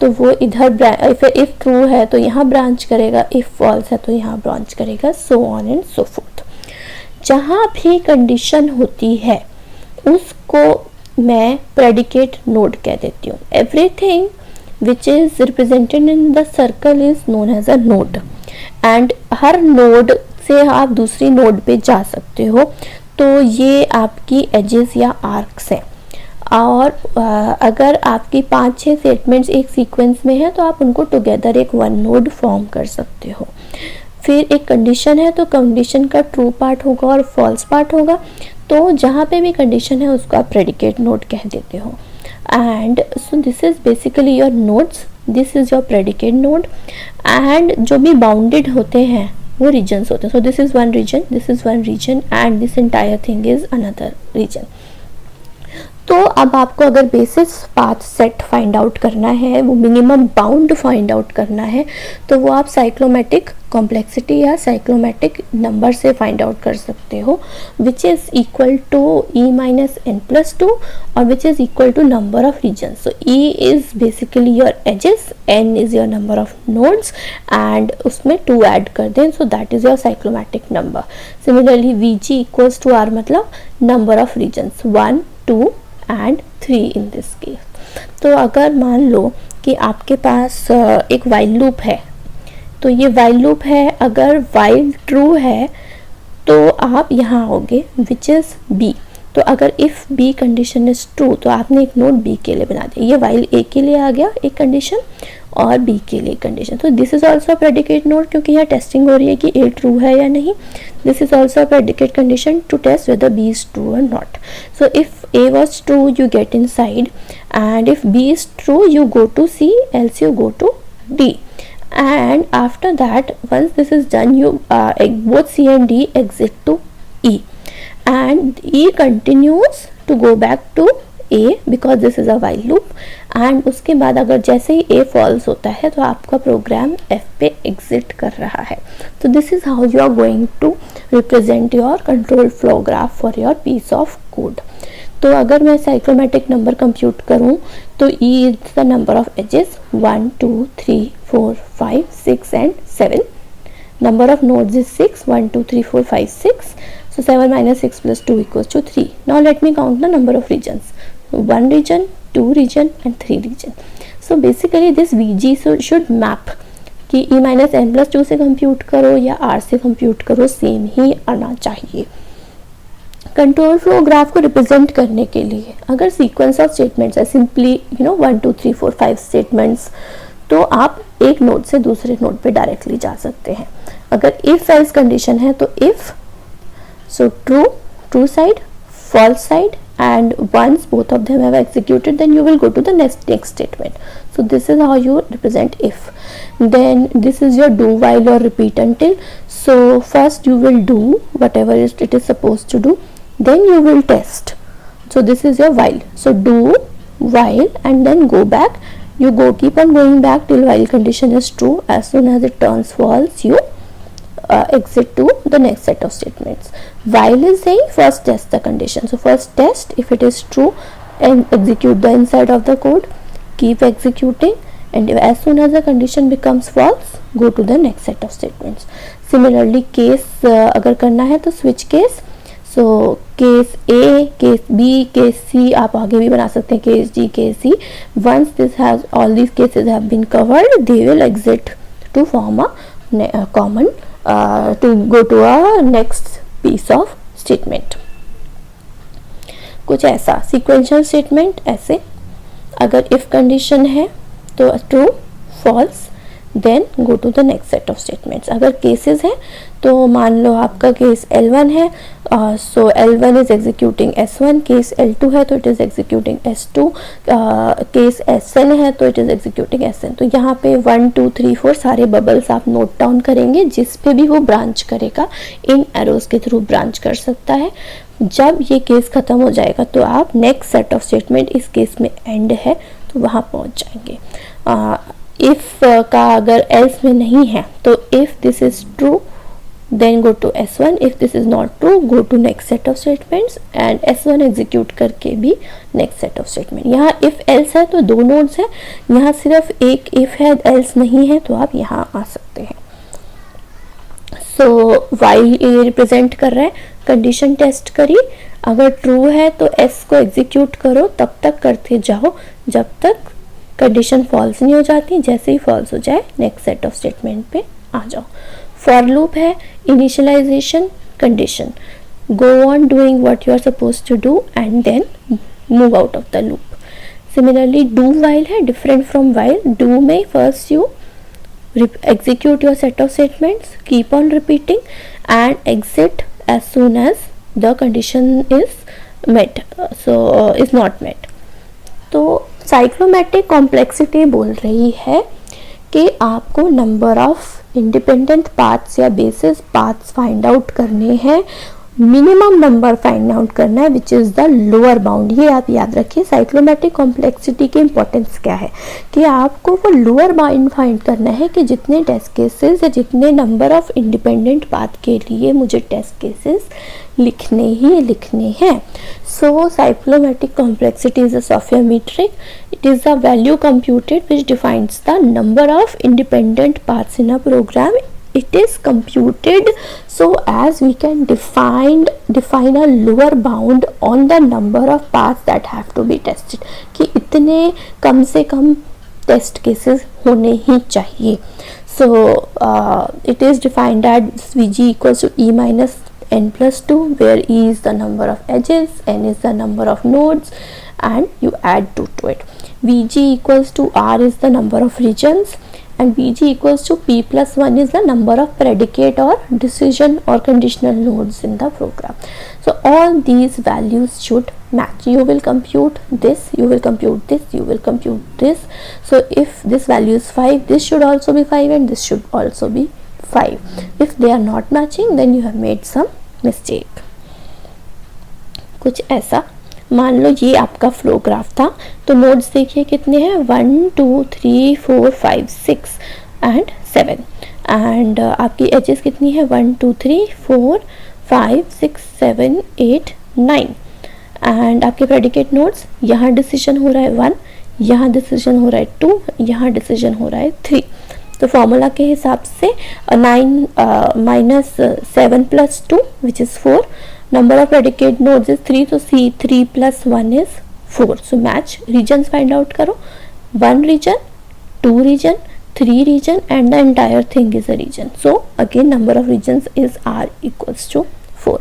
Speaker 1: वो इधर इफ ट्रू है तो यहाँ ब्रांच करेगा, इफ फॉल्स है तो यहाँ ब्रांच करेगा, so on and so fourth. जहाँ भी कंडीशन होती है उसको मैं प्रेडिकेट नोड कह देती हूँ. Everything which is represented in the circle is known as a node, and हर नोड से आप दूसरी नोड पे जा सकते हो. तो ये आपकी एजेस या आर्क्स हैं, और अगर आपकी 5-6 स्टेटमेंट्स एक सीक्वेंस में है तो आप उनको टुगेदर एक वन नोड फॉर्म कर सकते हो. फिर एक कंडीशन है तो कंडीशन का ट्रू पार्ट होगा और फॉल्स पार्ट होगा, तो जहाँ पे भी कंडीशन है उसको आप प्रेडिकेट नोड कह देते हो. And so this is basically your nodes, this is your predicate node. And जो भी बाउंडेड होते हैं वो रीजन्स होते हैं. So this is one region, this is one region, and this entire thing is another region. तो अब आपको अगर basis path set find out करना है, वो मिनिमम बाउंड फाइंड आउट करना है, तो वो आप साइक्लोमेटिक कॉम्प्लेक्सिटी या साइक्लोमेटिक नंबर से फाइंड आउट कर सकते हो, which is equal to e-n+2 और which is equal to number of region. So e is basically your edges, n is your number of nodes, and उसमें 2 add कर दें, so that is your cyclomatic number. Similarly vg equals to r मतलब number of regions 1, 2 and 3 in this case. तो अगर मान लो कि आपके पास एक वाइल लूप है, तो ये वाइल लूप है, अगर वाइल ट्रू है तो आप यहाँ आओगे विच इज बी. तो अगर if B condition is true तो आपने एक नोड बी के लिए बना दिया. ये वाइल ए के लिए आ गया एक कंडीशन और बी के लिए कंडीशन. तो this is also predicate node, क्योंकि यहाँ टेस्टिंग हो रही है कि ए ट्रू है या नहीं. This is also predicate condition to test whether B is true और not. So if A was true you get inside, and if B is true you go to C, else you go to D. And after that, once this is done, you both C and D exit to E, and E continues to go back to A because this is a while loop. And उसके बाद अगर जैसे ही A false होता है तो आपका programme F पे exit कर रहा है. तो this is how you are going to represent your control flow graph for your piece of code. तो अगर मैं साइक्लोमेटिक नंबर कंप्यूट करूं तो E is the number of edges 1, 2, 3, 4, 5, 6 and 7. Number of nodes is 6, 1, 2, 3, 4, 5, 6. So 7 minus 6 plus 2 equals to 3. Now let me count the number of regions. 1 region, 2 region and 3 region. So basically this VG should map कि E-n+2 से compute करो या R से compute करो, same ही आना चाहिए. Control flow graph को represent करने के लिए अगर सीक्वेंस ऑफ स्टेटमेंट्स है, सिंपली 1, 2, 3, 4, 5 स्टेटमेंट्स, तो आप एक नोड से दूसरे नोड पे डायरेक्टली जा सकते हैं. अगर इफ एल्स कंडीशन है तो if, so true side, false side, and once both of them have executed then you will go to the next statement. So this is how you represent if. Then this is your do while or repeat until. So first you will do whatever it is supposed to do, then you will test. So this is your while. So do while and then go back. You keep on going back till while condition is true. As soon as it turns false you exit to the next set of statements. While is saying first test the condition. So first test, if it is true and execute the inside of the code, keep executing, and as soon as the condition becomes false go to the next set of statements. Similarly case अगर करना है तो switch case. So case A, case B, case C आप आगे भी बना सकते हैं, case D, case C. Once all these cases have been covered, they will exit to form a common to go to a next piece of statement. कुछ ऐसा sequential statement ऐसे. अगर if condition है तो true, false, then go to the next set of statements. अगर cases हैं तो मान लो आपका केस L1 है, सो L1 is executing S1, case L2 है तो it is executing S2, case SN है तो इट इज एग्जीक्यूटिंग SN। तो यहाँ पे 1 2 3 4 सारे बबल्स आप नोट डाउन करेंगे, जिस पे भी वो ब्रांच करेगा इन एरोज के थ्रू ब्रांच कर सकता है। जब ये केस खत्म हो जाएगा तो आप नेक्स्ट सेट ऑफ स्टेटमेंट, इस केस में एंड है तो वहाँ पहुँच जाएंगे। इफ का अगर एल्स में नहीं है तो if this is true then go to S1, if this is not true go to next set of statements and S1 execute करके भी next set of statement। यहाँ if else है तो दो नोड्स है, यहाँ सिर्फ एक if है else नहीं है, तो आप यहाँ आ सकते हैं। सो while ये रिप्रेजेंट कर रहा है कंडीशन टेस्ट करी, अगर ट्रू है तो S को एग्जीक्यूट करो, तब तक करते जाओ जब तक कंडीशन फॉल्स नहीं हो जाती। जैसे ही फॉल्स हो जाए नेक्स्ट सेट ऑफ स्टेटमेंट पे आ जाओ। फॉर लूप है initialization condition, go on doing what you are supposed to do and then move out of the loop. Similarly do while है, डिफरेंट फ्रॉम वाइल। डू में first you execute your set of statements, keep on repeating and exit as soon as the condition is met, is not met। तो साइक्लोमैटिक complexity बोल रही है कि आपको number of independent paths या basis paths find out करने हैं, minimum number find out करना है which is the lower bound. ये आप याद रखिए। साइक्लोमैटिक कॉम्प्लेक्सिटी की इंपॉर्टेंस क्या है कि आपको वो लोअर बाउंड फाइंड करना है कि जितने टेस्ट केसेस या जितने नंबर ऑफ इंडिपेंडेंट पाथ के लिए मुझे टेस्ट केसेस लिखने ही लिखने हैं। So cyclomatic complexity is a software metric, it is the value computed which defines the number of independent paths in a program. It is computed so as we can define a lower bound on the number of paths that have to be tested, कि इतने कम से कम test cases होने ही चाहिए। So it is defined as Vg equals to E minus n plus 2, where E is the number of edges, n is the number of nodes, and you add 2 to it. Vg equals to R is the number of regions, and Vg equals to P plus 1 is the number of predicate or decision or conditional nodes in the program. So all these values should match. You will compute this, you will compute this, you will compute this. So if this value is 5, this should also be 5 and this should also be 5. If they are not matching, then you have made some mistake. कुछ ऐसा मान लो ये आपका flow graph था, तो nodes देखिए कितने हैं, 1 2 3 4 5 6 एंड 7, एंड आपकी एजेस कितनी है, 1 2 3 4 5 6 7 8 9, एंड आपके प्रेडिकेट नोड्स, यहाँ डिसीजन हो रहा है 1, यहाँ डिसीजन हो रहा है 2, यहाँ डिसीजन हो रहा है 3। तो फॉर्मूला के हिसाब से 9 minus 7 plus 2 which is 4, number of predicate nodes is 3, so C3 plus 1 is 4. So match regions find out करो, 1 region, 2 region, 3 region and the entire thing is a region. So again number of regions is R equals to 4.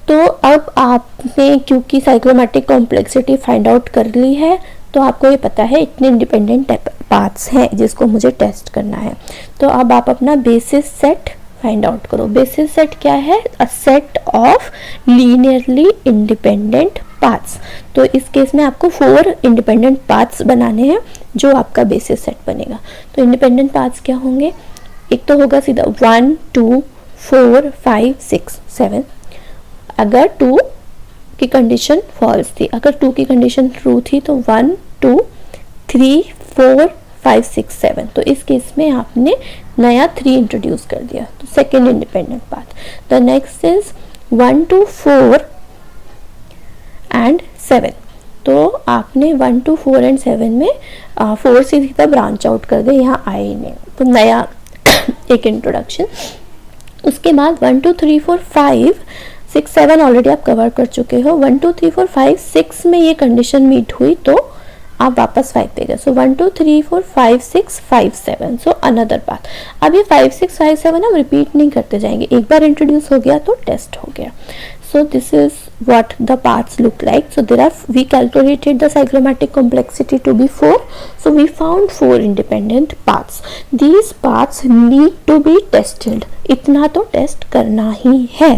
Speaker 1: तो अब आपने क्योंकि साइक्लोमैटिक complexity find out कर ली है, तो आपको ये पता है इतने इंडिपेंडेंट पाथ्स हैं जिसको मुझे टेस्ट करना है। तो अब आप अपना बेसिस सेट फाइंड आउट करो। बेसिस सेट क्या है, a set of linearly independent paths. तो इस केस में आपको 4 इंडिपेंडेंट पाथ्स बनाने हैं जो आपका बेसिस सेट बनेगा। तो इंडिपेंडेंट पाथ्स क्या होंगे, एक तो होगा सीधा 1 2 4 5 6 7। अगर 2 की कंडीशन फॉल्स थी, अगर 2 की कंडीशन ट्रू थी तो 1 2 3 4 5 6 7। तो इस केस में आपने नया 3 इंट्रोड्यूस कर दिया, तो second independent path. The next is 1 2 4 and 7। तो आपने 1 2 4 एंड 7 में 4 से सीधा ब्रांच आउट कर दे, यहाँ आए नहीं, तो नया एक इंट्रोडक्शन। उसके बाद 1 2 3 4 5 6 7 ऑलरेडी आप कवर कर चुके हो। 1 2 3 4 5 6 में ये कंडीशन मीट हुई तो आप वापस 5 पे गए। सो 1 2 3 4 5 6 5 7, सो अनदर पाथ। अब ये 5 6 5 7 हम रिपीट नहीं करते जाएंगे, एक बार इंट्रोड्यूस हो गया तो टेस्ट हो गया। So this is what the paths look like. So there are, we calculated the cyclomatic complexity to be 4. So we found 4 independent paths. These paths need to be tested. इतना तो test करना ही है.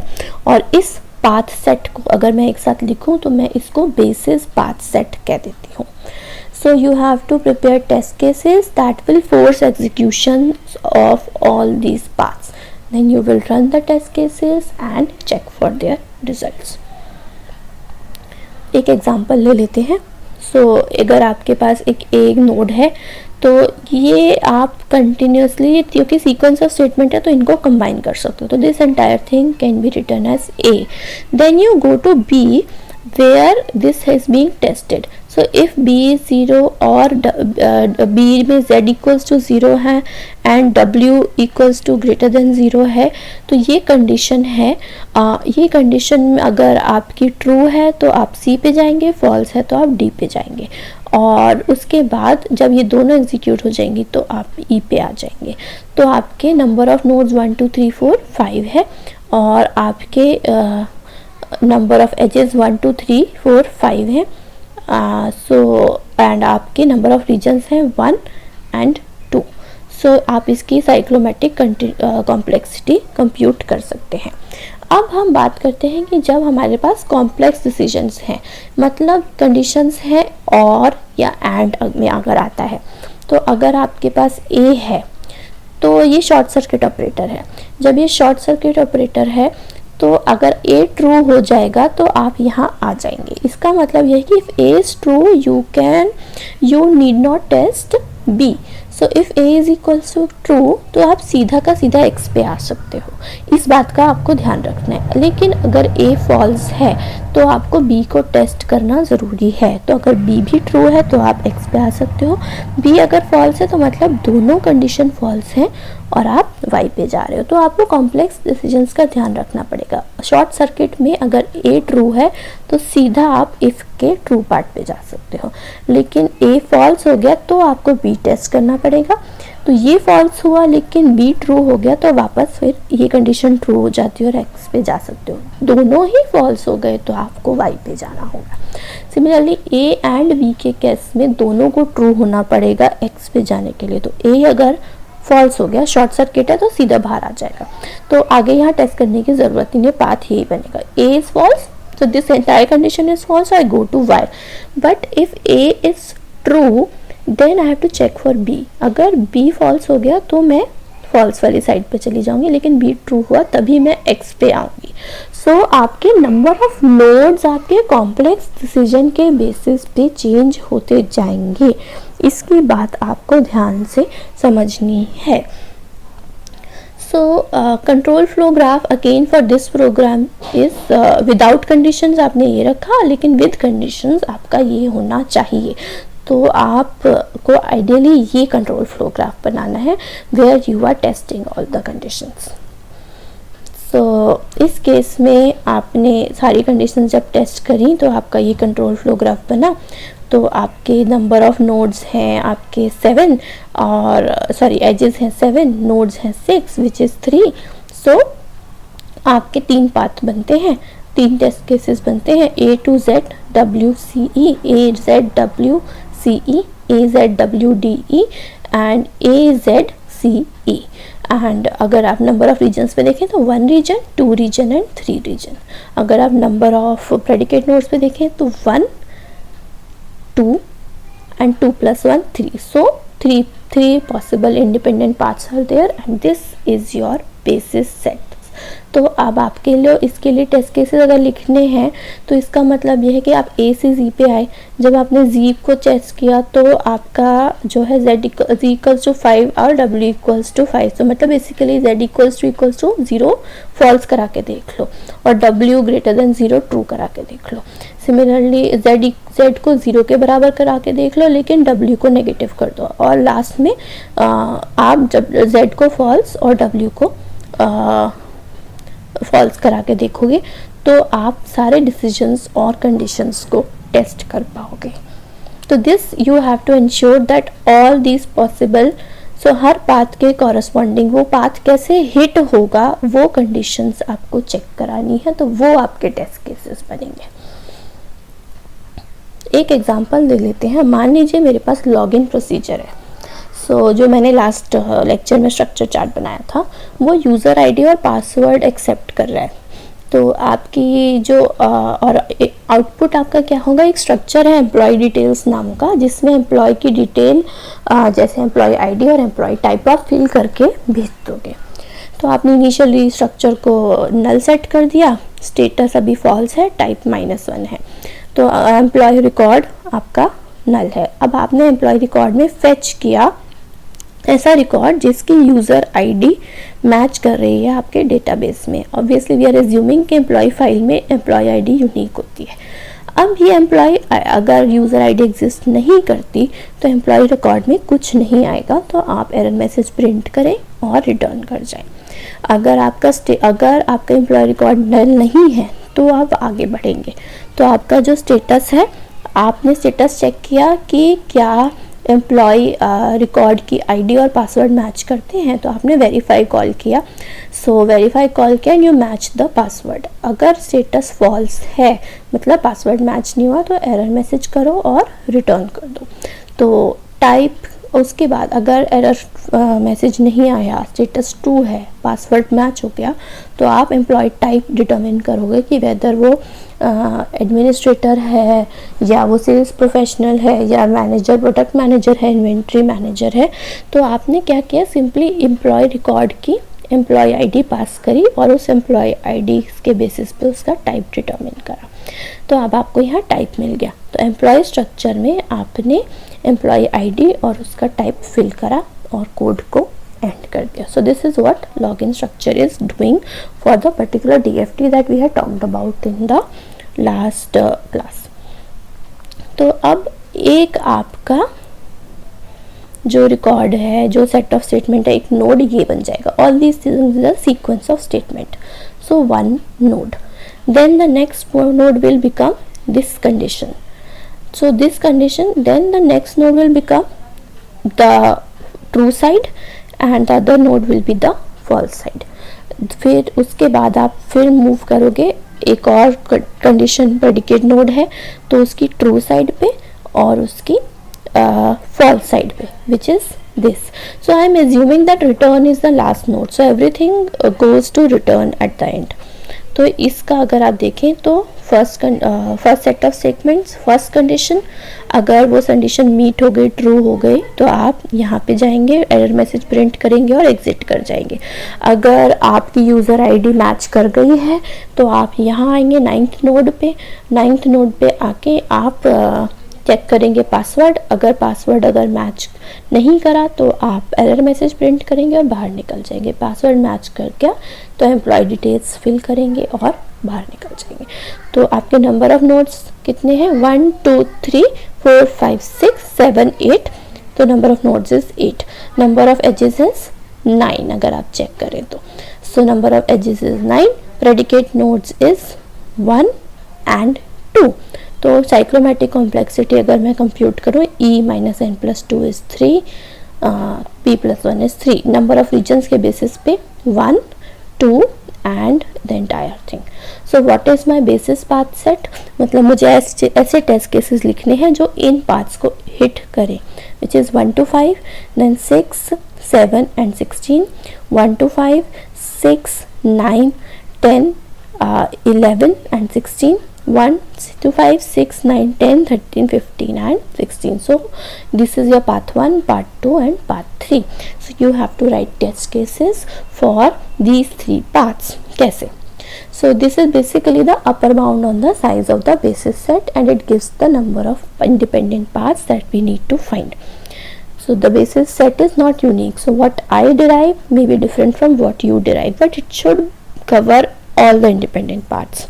Speaker 1: और इस path set को अगर मैं एक साथ लिखूं तो मैं इसको बेसिस पाथ सेट कह देती हूँ. So you have to prepare test cases that will force execution of all these paths. Then you will run the test cases and check for their results. एक एग्जांपल ले लेते हैं. सो अगर आपके पास एक नोड है तो ये आप कंटिन्यूसली, क्योंकि सीक्वेंस ऑफ स्टेटमेंट है तो इनको कंबाइन कर सकते हो. तो this entire thing can be written as A. Then you go to B where this is being tested. So if b is 0 or b में z equals to 0 है and w equals to greater than 0 है, तो ये condition है. ये condition में अगर आपकी ट्रू है तो आप c पे जाएंगे, फॉल्स है तो आप d पे जाएंगे. और उसके बाद जब ये दोनों एग्जीक्यूट हो जाएंगी तो आप e पे आ जाएंगे. तो आपके नंबर ऑफ नोड्स 1 2 3 4 5 है और आपके नंबर ऑफ एजेस 1 2 3 4 5 है. सो एंड आपके नंबर ऑफ रीजन्स हैं 1 एंड 2. सो आप इसकी साइक्लोमेटिक कॉम्प्लेक्सिटी कंप्यूट कर सकते हैं. अब हम बात करते हैं कि जब हमारे पास कॉम्प्लेक्स डिसीजंस हैं, मतलब कंडीशंस हैं और या एंड में अगर आता है, तो अगर आपके पास ए है तो ये शॉर्ट सर्किट ऑपरेटर है. जब ये शॉर्ट सर्किट ऑपरेटर है तो अगर a ट्रू हो जाएगा तो आप यहाँ आ जाएंगे. इसका मतलब यह है कि if a is true you need not test b. So if a is equals to true तो आप सीधा का सीधा x पे आ सकते हो. इस बात का आपको ध्यान रखना है. लेकिन अगर a फॉल्स है तो आपको b को टेस्ट करना ज़रूरी है. तो अगर b भी ट्रू है तो आप x पे आ सकते हो. b अगर फॉल्स है तो मतलब दोनों कंडीशन फॉल्स हैं और आप y पे जा रहे हो. तो आपको कॉम्प्लेक्स डिसीजंस का ध्यान रखना पड़ेगा. शॉर्ट सर्किट में अगर a ट्रू है तो सीधा आप इफ़ के ट्रू पार्ट पे जा सकते हो. लेकिन a फॉल्स हो गया तो आपको b टेस्ट करना पड़ेगा. तो ये फॉल्स हुआ लेकिन b ट्रू हो गया तो वापस फिर ये कंडीशन ट्रू हो जाती है और x पे जा सकते हो. दोनों ही फॉल्स हो गए तो आपको y पे जाना होगा. सिमिलरली a एंड b के केस में दोनों को ट्रू होना पड़ेगा x पे जाने के लिए. तो a अगर फॉल्स हो गया, शॉर्ट सर्किट है तो सीधा बाहर आ जाएगा. तो आगे यहाँ टेस्ट करने की ज़रूरत नहीं है, पाथ यही बनेगा. a is false so this entire condition is false, so I go to while. But if a is true then I have to check for b. अगर b false हो गया तो मैं false वाली साइड पे चली जाऊंगी, लेकिन b true हुआ तभी मैं x पे आऊंगी. So आपके नंबर ऑफ नोड्स आपके कॉम्प्लेक्स डिसीजन के बेसिस पे चेंज होते जाएंगे. इसकी बात आपको ध्यान से समझनी है. So control flow graph again for this program is without conditions आपने ये रखा, लेकिन with conditions आपका ये होना चाहिए. तो आपको आइडियली ये कंट्रोल फ्लो ग्राफ बनाना है where you are testing all the conditions. So इस केस में आपने सारी कंडीशंस जब टेस्ट करी तो आपका ये कंट्रोल फ्लो ग्राफ बना. तो आपके नंबर ऑफ नोड्स हैं आपके 7 और एजेस हैं 7, नोड्स हैं 6 विच इज़ 3. सो आपके 3 पाथ बनते हैं, 3 टेस्ट केसेस बनते हैं. A to Z W C E, A Z W C E, A Z W D E and A Z C E. And अगर आप नंबर ऑफ रीजन्स पे देखें तो 1 रीजन, 2 रीजन एंड 3 रीजन. अगर आप number of predicate nodes पे देखें तो 1 2 and 2 plus 1 3. So three possible independent paths are there and this is your basis set. तो अब आपके लिए इसके लिए टेस्ट केसेस अगर लिखने हैं तो इसका मतलब यह है कि आप A से Z पे आए. जब आपने Z को चेक किया तो आपका जो है Z इक्वल्स टू 5 और W इक्वल्स टू 5. तो मतलब basically Z equals to 0 false करा के देख लो और W ग्रेटर देन 0 ट्रू करा के देख लो. सिमिलरली Z को 0 के बराबर करा के देख लो लेकिन W को नेगेटिव कर दो. और लास्ट में आप जब Z को फॉल्स और W को फॉल्स करा के देखोगे तो आप सारे डिसीजंस और कंडीशंस को टेस्ट कर पाओगे. तो this you have to ensure that all these possible so हर पाथ के कॉरस्पॉन्डिंग वो पाथ कैसे हिट होगा वो कंडीशंस आपको चेक करानी है, तो वो आपके टेस्ट केसेस बनेंगे। एक एग्जांपल ले लेते हैं। मान लीजिए मेरे पास लॉगिन प्रोसीजर है। सो जो मैंने लास्ट लेक्चर में स्ट्रक्चर चार्ट बनाया था वो यूज़र आईडी और पासवर्ड एक्सेप्ट कर रहा है। तो आपकी जो और आउटपुट आपका क्या होगा, एक स्ट्रक्चर है एम्प्लॉय डिटेल्स नाम का, जिसमें एम्प्लॉय की डिटेल जैसे एम्प्लॉय आईडी और एम्प्लॉय टाइप आप फिल करके भेज दोगे। तो आपने इनिशियली स्ट्रक्चर को नल सेट कर दिया, स्टेटस अभी फॉल्स है, टाइप -1 है, तो एम्प्लॉय रिकॉर्ड आपका नल है। अब आपने एम्प्लॉय रिकॉर्ड में फेच किया ऐसा रिकॉर्ड जिसकी यूज़र आईडी मैच कर रही है आपके डेटाबेस में। ऑब्वियसली वी आर एज्यूमिंग कि एम्प्लॉय फाइल में एम्प्लॉय आईडी यूनिक होती है। अब ये एम्प्लॉय अगर यूज़र आईडी एग्जिस्ट नहीं करती तो एम्प्लॉय रिकॉर्ड में कुछ नहीं आएगा, तो आप एरर मैसेज प्रिंट करें और रिटर्न कर जाएं। अगर आपका एम्प्लॉय रिकॉर्ड नल नहीं है तो आप आगे बढ़ेंगे। तो आपका जो स्टेटस है, आपने स्टेटस चेक किया कि क्या एम्प्लॉय रिकॉर्ड की आईडी और पासवर्ड मैच करते हैं, तो आपने वेरीफाई कॉल किया। सो वेरीफाई कॉल किया and you match the password. अगर स्टेटस फॉल्स है मतलब पासवर्ड मैच नहीं हुआ तो एरर मैसेज करो और रिटर्न कर दो। तो टाइप उसके बाद अगर एरर मैसेज नहीं आया, स्टेटस 2 है, पासवर्ड मैच हो गया, तो आप एम्प्लॉय टाइप डिटरमिन करोगे कि वेदर वो एडमिनिस्ट्रेटर है या वो सेल्स प्रोफेशनल है या मैनेजर, प्रोडक्ट मैनेजर है, इन्वेंट्री मैनेजर है। तो आपने क्या किया, सिंपली एम्प्लॉय रिकॉर्ड की एम्प्लॉय आईडी पास करी और उस एम्प्लॉय आईडी के बेसिस पे उसका टाइप डिटरमिन करा। तो अब आपको यहाँ टाइप मिल गया। तो एम्प्लॉय स्ट्रक्चर में आपने एम्प्लॉय आईडी और उसका टाइप फिल करा और कोड को एंड कर दिया। So this is what login structure is doing for the particular DFT that we have talked about in the last class. तो अब एक आपका जो रिकॉर्ड है, जो सेट ऑफ स्टेटमेंट है, एक नोड ये बन जाएगा। All these things is a sequence of statement. So one node, then the next node will become this condition. So this condition, then the next node will become the true side and the other node will be the false side. फिर उसके बाद आप फिर move करोगे, एक और condition predicate node है तो उसकी ट्रू साइड पे और उसकी false side पे, which is this. So I am assuming that return is the last node, so everything goes to return at the end. तो इसका अगर आप देखें तो first set of statements, first condition, अगर वो कंडीशन मीट हो गई, ट्रू हो गई, तो आप यहाँ पे जाएंगे, एरर मैसेज प्रिंट करेंगे और एग्जिट कर जाएंगे। अगर आपकी यूज़र आईडी मैच कर गई है तो आप यहाँ आएंगे 9th नोड पे। 9th नोड पे आके आप चेक करेंगे पासवर्ड। अगर मैच नहीं करा तो आप एरर मैसेज प्रिंट करेंगे और बाहर निकल जाएंगे। पासवर्ड मैच कर गया तो एम्प्लॉय डिटेल्स फिल करेंगे और बाहर निकल जाएंगे। तो आपके नंबर ऑफ नोड्स कितने हैं, 1 2 3 4 5 6 7 8। तो number of nodes is 8। Number of edges is 9 अगर आप चेक करें तो। So number of edges is 9, predicate nodes is 1 and 2। तो साइक्लोमेटिक कॉम्प्लेक्सिटी अगर मैं कंप्यूट करूँ, e - n + 2 is 3, p + 1 is 3। Number of regions के बेसिस पे 1 2 and the entire thing. So what is my basis path set, मतलब मुझे ऐसे test cases लिखने हैं जो इन पाथ्स को हिट करें, which is 1 to 5, then 6 7 and 16, 1 to 5 6 9 10 11 and 16, 1 to 5 6 9 10 13 15 and 16. So this is your path 1, part 2 and part 3. So you have to write test cases for these 3 paths. कैसे? So this is basically the upper bound on the size of the basis set and it gives the number of independent paths that we need to find. So the basis set is not unique. So what I derive may be different from what you derive, but it should cover all the independent paths.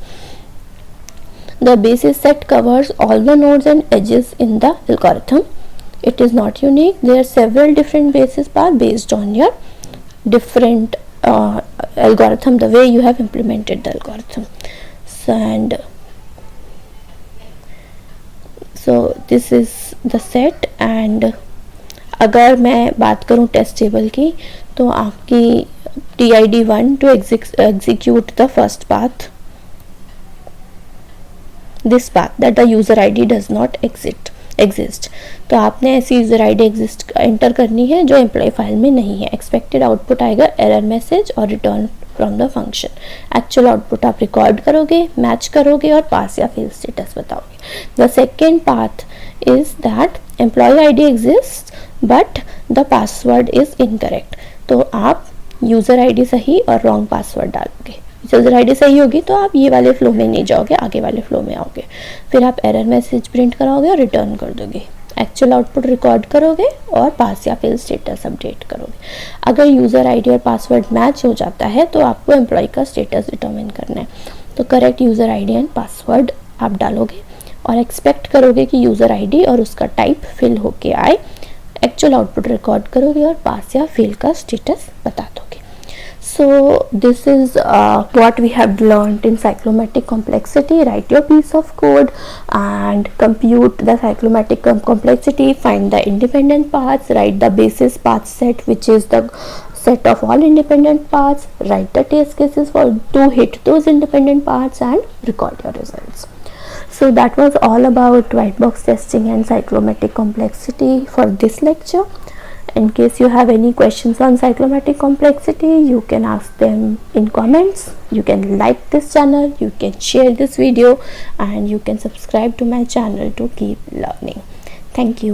Speaker 1: The basis set covers all the nodes and edges in the algorithm. It is not unique. There are several different basis paths based on your different algorithm, the way you have implemented the algorithm. So this is the set, and अगर मैं बात करूं test table की, तो आपकी TID1 to execute the first path, this path that the user ID does not exist. तो आपने ऐसी यूज़र आईडी एंटर करनी है जो एम्प्लॉय फाइल में नहीं है. एक्सपेक्टेड आउटपुट आएगा एरर मैसेज और return from the function. Actual output आप रिकॉर्ड करोगे, मैच करोगे और पास या फेल स्टेटस बताओगे. The second path is that employ ID exist but the password is incorrect. तो आप यूज़र आईडी सही और रॉन्ग पासवर्ड डालोगे. यूज़र आईडी सही होगी तो आप ये वाले फ्लो में नहीं जाओगे, आगे वाले फ्लो में आओगे. फिर आप एरर मैसेज प्रिंट कराओगे और रिटर्न कर दोगे. एक्चुअल आउटपुट रिकॉर्ड करोगे और पास या फेल स्टेटस अपडेट करोगे. अगर यूज़र आईडी और पासवर्ड मैच हो जाता है तो आपको एम्प्लॉय का स्टेटस डिटरमिन करना है. तो correct user ID and password आप डालोगे और एक्सपेक्ट करोगे कि यूज़र आईडी और उसका टाइप फिल होके आए. एक्चुअल आउटपुट रिकॉर्ड करोगे और पास या फेल का स्टेटस बता दोगे. So this is what we have learned in cyclomatic complexity. Write your piece of code and compute the cyclomatic complexity. Find the independent paths. Write the basis path set, which is the set of all independent paths. Write the test cases to hit those independent paths and record your results. So that was all about white box testing and cyclomatic complexity for this lecture. In case you have any questions on cyclomatic complexity, you can ask them in comments. You can like this channel, you can share this video, and you can subscribe to my channel to keep learning. Thank you.